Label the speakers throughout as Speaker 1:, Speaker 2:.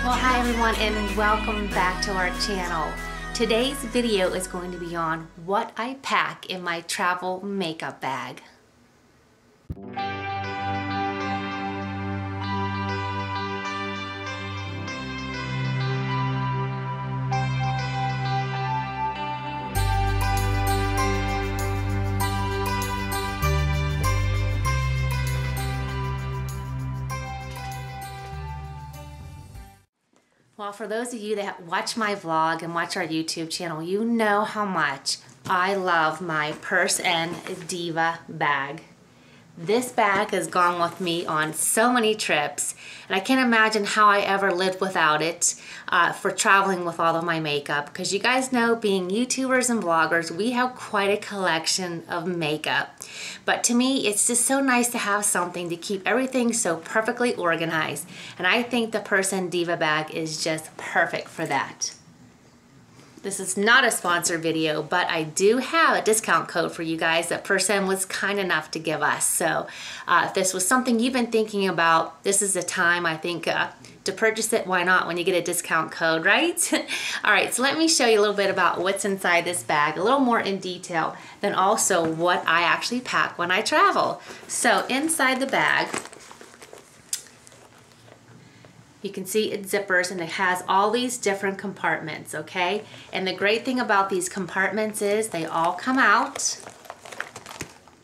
Speaker 1: Well, hi everyone, and welcome back to our channel. Today's video is going to be on what I pack in my travel makeup bag. Well, for those of you that watch my vlog and watch our YouTube channel, you know how much I love my Purse and Diva bag. This bag has gone with me on so many trips, and I can't imagine how I ever lived without it for traveling with all of my makeup, because you guys know, being YouTubers and vloggers, we have quite a collection of makeup. But to me, it's just so nice to have something to keep everything so perfectly organized, and I think the Purse and Diva bag is just perfect for that. This is not a sponsored video, but I do have a discount code for you guys that Person was kind enough to give us. So if this was something you've been thinking about, this is the time, I think, to purchase it. Why not when you get a discount code, right? All right, so let me show you a little bit about what's inside this bag, a little more in detail, than also what I actually pack when I travel. So inside the bag, you can see it zippers, and it has all these different compartments, okay? And the great thing about these compartments is they all come out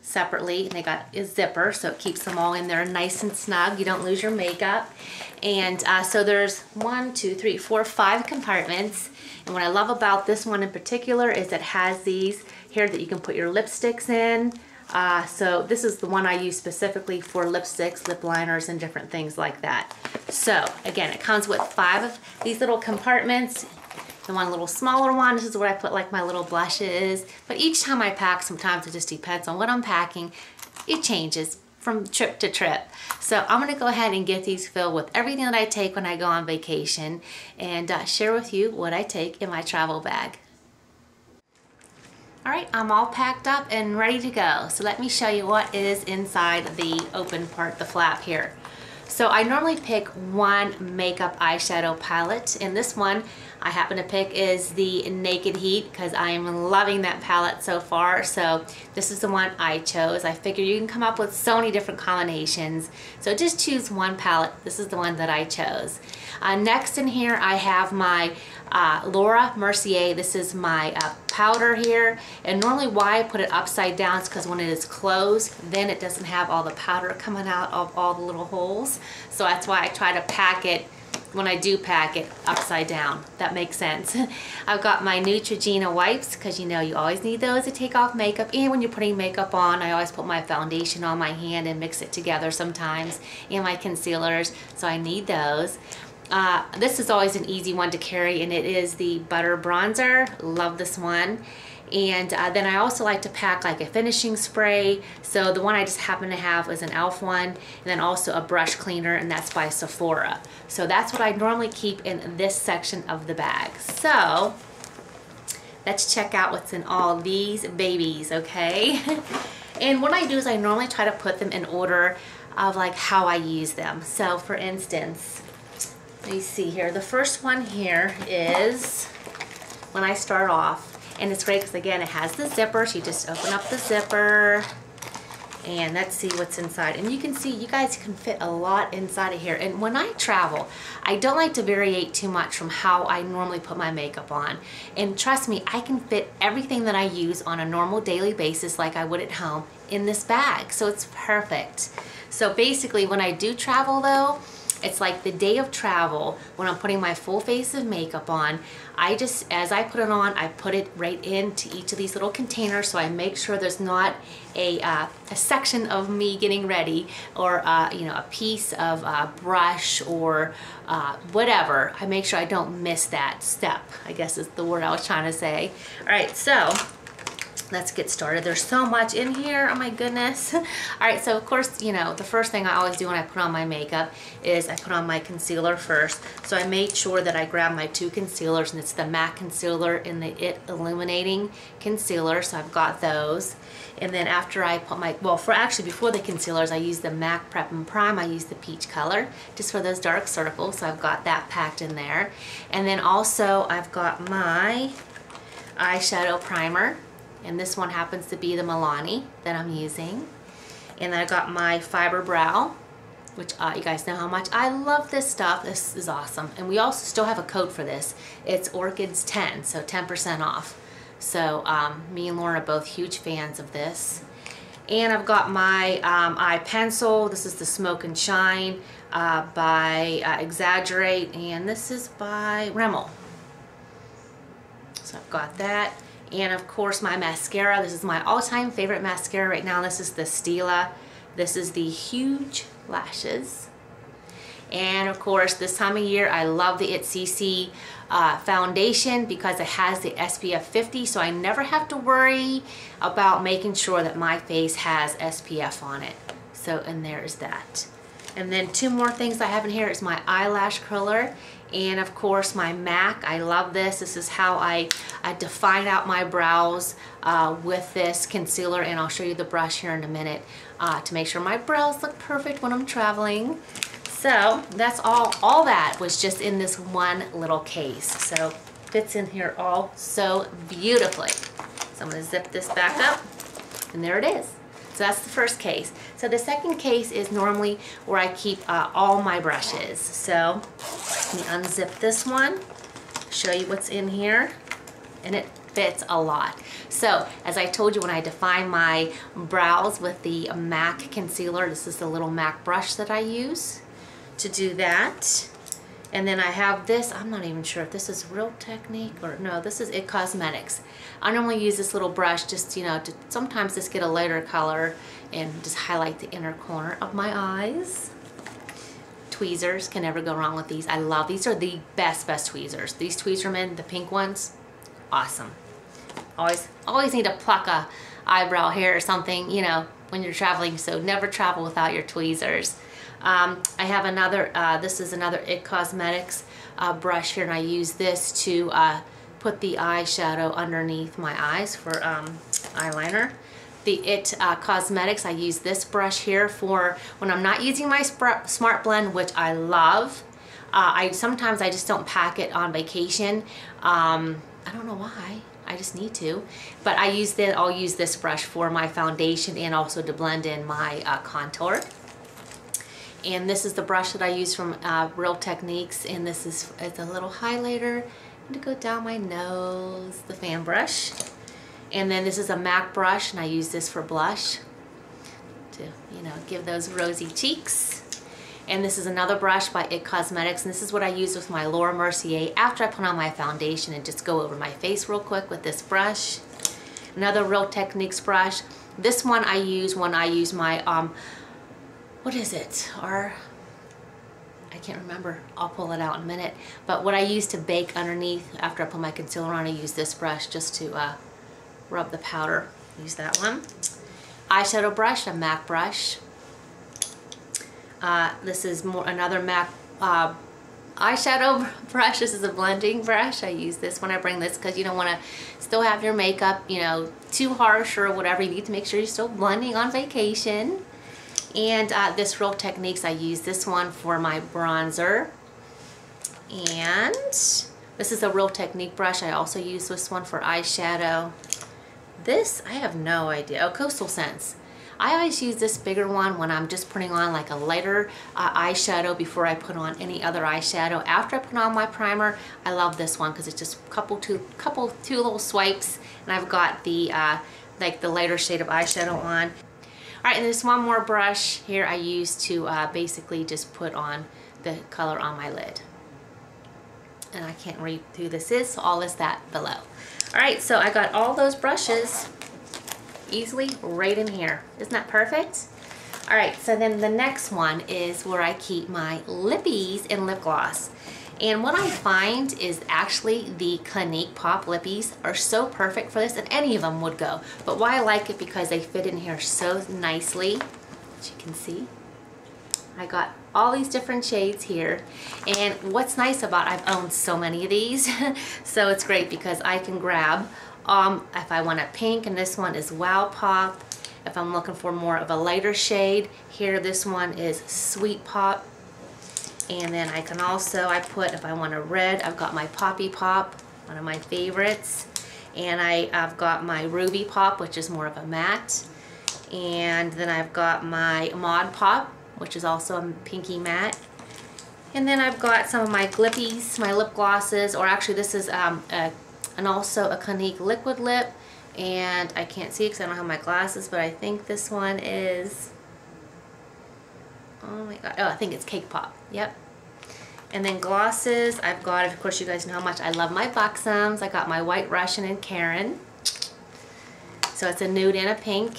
Speaker 1: separately, and they got a zipper, so it keeps them all in there nice and snug. You don't lose your makeup. And so there's 1, 2, 3, 4, 5 compartments. And what I love about this one in particular is it has these here that you can put your lipsticks in. So this is the one I use specifically for lipsticks, lip liners, and different things like that. So again, it comes with 5 of these little compartments. The one little smaller one, this is where I put like my little blushes. But each time I pack, sometimes it just depends on what I'm packing. It changes from trip to trip. So I'm gonna go ahead and get these filled with everything that I take when I go on vacation, and share with you what I take in my travel bag. All right, I'm all packed up and ready to go. So let me show you what is inside the open part, the flap here. So I normally pick one makeup eyeshadow palette, and this one I happen to pick is the Naked Heat because I am loving that palette so far. So this is the one I chose. I figure you can come up with so many different combinations. So just choose one palette. This is the one that I chose. Next in here I have my Laura Mercier. This is my powder here, and normally why I put it upside down is because when it is closed, then it doesn't have all the powder coming out of all the little holes. So that's why I try to pack it, when I do pack it, upside down. That makes sense. I've got my Neutrogena wipes, because you know you always need those to take off makeup, and when you're putting makeup on, I always put my foundation on my hand and mix it together sometimes, and my concealers, so I need those. This is always an easy one to carry, and it is the Butter Bronzer. Love this one. And then I also like to pack like a finishing spray. So the one I just happen to have is an e.l.f. one, and then also a brush cleaner, and that's by Sephora. So that's what I normally keep in this section of the bag. So let's check out what's in all these babies, okay? And what I do is I normally try to put them in order of like how I use them. So for instance, let me see here. The first one here is when I start off, and it's great because again it has the zipper, so you just open up the zipper, and let's see what's inside. And you can see you guys can fit a lot inside of here. And when I travel, I don't like to variate too much from how I normally put my makeup on. And trust me, I can fit everything that I use on a normal daily basis like I would at home in this bag, so it's perfect. So basically when I do travel though, it's like the day of travel when I'm putting my full face of makeup on, I just, as I put it on, I put it right into each of these little containers, so I make sure there's not a section of me getting ready, or you know, a piece of brush or whatever. I make sure I don't miss that step, I guess is the word I was trying to say. All right, so let's get started. There's so much in here, oh my goodness. All right, so of course, you know, the first thing I always do when I put on my makeup is I put on my concealer first. So I made sure that I grabbed my 2 concealers, and it's the MAC concealer and the IT Illuminating concealer, so I've got those. And then after I put my, well, before the concealers, I use the MAC Prep and Prime. I use the peach color just for those dark circles, so I've got that packed in there. And then also I've got my eyeshadow primer, and this one happens to be the Milani that I'm using. And then I got my Fiber Brow, which you guys know how much I love this stuff. This is awesome. And we also still have a code for this. It's Orchids 10, so 10% off. So me and Lauren are both huge fans of this. And I've got my eye pencil. This is the Smoke and Shine by Exaggerate, and this is by Rimmel. So I've got that. And of course my mascara. This is my all-time favorite mascara right now. This is the Stila. This is the Huge Lashes. And of course, this time of year, I love the IT CC foundation because it has the SPF 50, so I never have to worry about making sure that my face has SPF on it. So, and there's that. And then 2 more things I have in here is my eyelash curler, and of course my MAC. I love this. This is how I define out my brows with this concealer, and I'll show you the brush here in a minute to make sure my brows look perfect when I'm traveling. So that's all that was just in this one little case. So fits in here all so beautifully. So I'm gonna zip this back up, and there it is. So that's the first case. So the second case is normally where I keep all my brushes. So let me unzip this one, show you what's in here, and it fits a lot. So as I told you, when I define my brows with the MAC concealer, this is the little MAC brush that I use to do that. And then I have this, I'm not even sure if this is Real Technique or no, this is IT Cosmetics. I normally use this little brush just, you know, to sometimes just get a lighter color and just highlight the inner corner of my eyes. Tweezers, can never go wrong with these. I love, these are the best tweezers. These Tweezermen, the pink ones, awesome. Always need to pluck a eyebrow hair or something, you know, when you're traveling, so never travel without your tweezers. I have another, this is another IT Cosmetics brush here, and I use this to put the eyeshadow underneath my eyes for eyeliner. The IT Cosmetics, I use this brush here for when I'm not using my Smart Blend, which I love. Sometimes I just don't pack it on vacation. I don't know why. I just need to. But I'll use this brush for my foundation and also to blend in my contour. And this is the brush that I use from Real Techniques, and this is it's a little highlighter to go down my nose, the fan brush. And then this is a MAC brush, and I use this for blush to, you know, give those rosy cheeks. And this is another brush by IT Cosmetics, and this is what I use with my Laura Mercier after I put on my foundation and just go over my face real quick with this brush. Another Real Techniques brush. This one I use when I use my what is it? I can't remember. I'll pull it out in a minute. But what I use to bake underneath after I put my concealer on, I use this brush just to rub the powder. Use that one. Eyeshadow brush, a MAC brush. This is another MAC eyeshadow brush. This is a blending brush. I use this when I bring this because you don't want to still have your makeup, you know, too harsh or whatever. You need to make sure you're still blending on vacation. And this Real Techniques, I use this one for my bronzer. And this is a Real Technique brush. I also use this one for eyeshadow. This, I have no idea. Oh, Coastal Scents. I always use this bigger one when I'm just putting on like a lighter eyeshadow before I put on any other eyeshadow. After I put on my primer, I love this one because it's just two little swipes, and I've got the like the lighter shade of eyeshadow on. All right, and there's one more brush here I use to basically just put on the color on my lid. And I can't read who this is, so I'll list that below. All right, so I got all those brushes easily right in here. Isn't that perfect? All right, so then the next one is where I keep my lippies and lip gloss. And what I find is actually the Clinique Pop Lippies are so perfect for this, and any of them would go. But why I like it, because they fit in here so nicely, as you can see. I got all these different shades here, and what's nice about, I've owned so many of these, so it's great because I can grab if I want a pink, and this one is Wow Pop. If I'm looking for more of a lighter shade, here this one is Sweet Pop. And then I can also, if I want a red, I've got my Poppy Pop, one of my favorites. And I've got my Ruby Pop, which is more of a matte. And then I've got my Mod Pop, which is also a pinky matte. And then I've got some of my Glippies, my lip glosses, or actually this is also a Clinique Liquid Lip. And I can't see because I don't have my glasses, but I think this one is, oh my god, oh, I think it's Cake Pop, yep. And then glosses, I've got, of course you guys know how much I love my Buxoms. I got my White Russian and Karen. So it's a nude and a pink.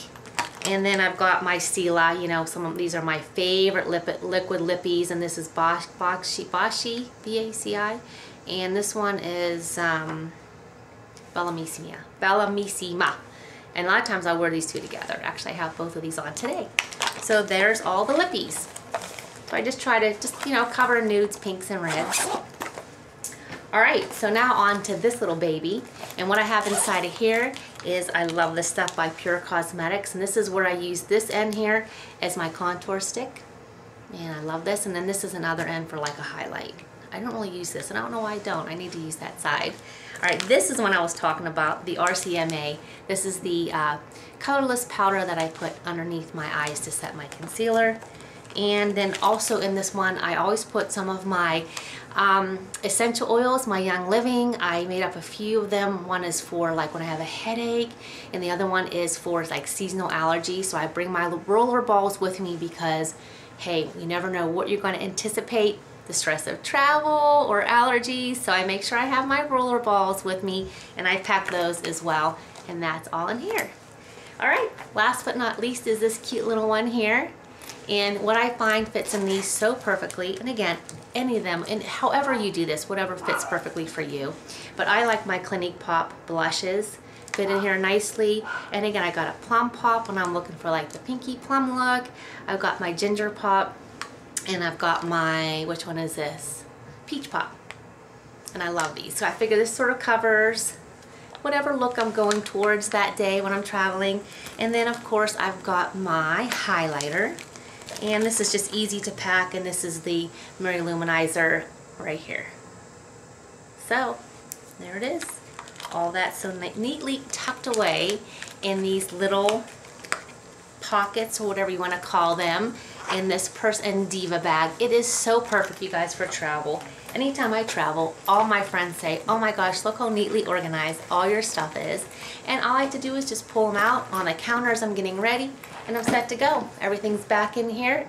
Speaker 1: And then I've got my Stila, you know, some of these are my favorite liquid lippies, and this is Bashi, B-A-C-I. And this one is Bellamissima. And a lot of times I wear these two together. Actually, I have both of these on today. So there's all the lippies. So I just try to cover nudes, pinks, and reds. All right, so now on to this little baby. And what I have inside of here is, I love this stuff by Pure Cosmetics. And this is where I use this end here as my contour stick. And I love this. And then this is another end for like a highlight. I don't really use this, and I don't know why I don't. I need to use that side. All right, this is one I was talking about, the RCMA. This is the colorless powder that I put underneath my eyes to set my concealer. And then also in this one, I always put some of my essential oils, my Young Living. I made up a few of them. One is for like when I have a headache, and the other one is for like seasonal allergies. So I bring my roller balls with me because, hey, you never know what you're going to anticipate, the stress of travel or allergies. So I make sure I have my roller balls with me, and I pack those as well. And that's all in here. All right, last but not least is this cute little one here. And what I find fits in these so perfectly, and again, any of them, and however you do this, whatever fits perfectly for you. But I like my Clinique Pop blushes, fit in here nicely. And again, I got a Plum Pop when I'm looking for like the pinky plum look. I've got my Ginger Pop, and I've got my, which one is this? Peach Pop. And I love these. So I figure this sort of covers whatever look I'm going towards that day when I'm traveling. And then of course I've got my highlighter. And this is just easy to pack, and this is the Mary Luminizer right here. So there it is. All that so neatly tucked away in these little pockets, or whatever you want to call them, in this purse and diva bag. It is so perfect, you guys, for travel. Anytime I travel, all my friends say, oh my gosh, look how neatly organized all your stuff is. And all I have to do is just pull them out on the counter as I'm getting ready, and I'm set to go. Everything's back in here,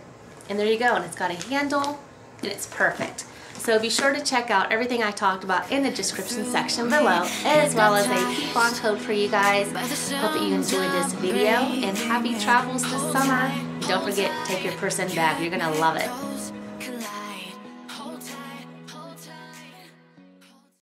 Speaker 1: and there you go. And it's got a handle, and it's perfect. So be sure to check out everything I talked about in the description section below, as well as a coupon code for you guys. Hope that you enjoyed this video, and happy travels this summer. Don't forget, take your purse and bag. You're gonna love it.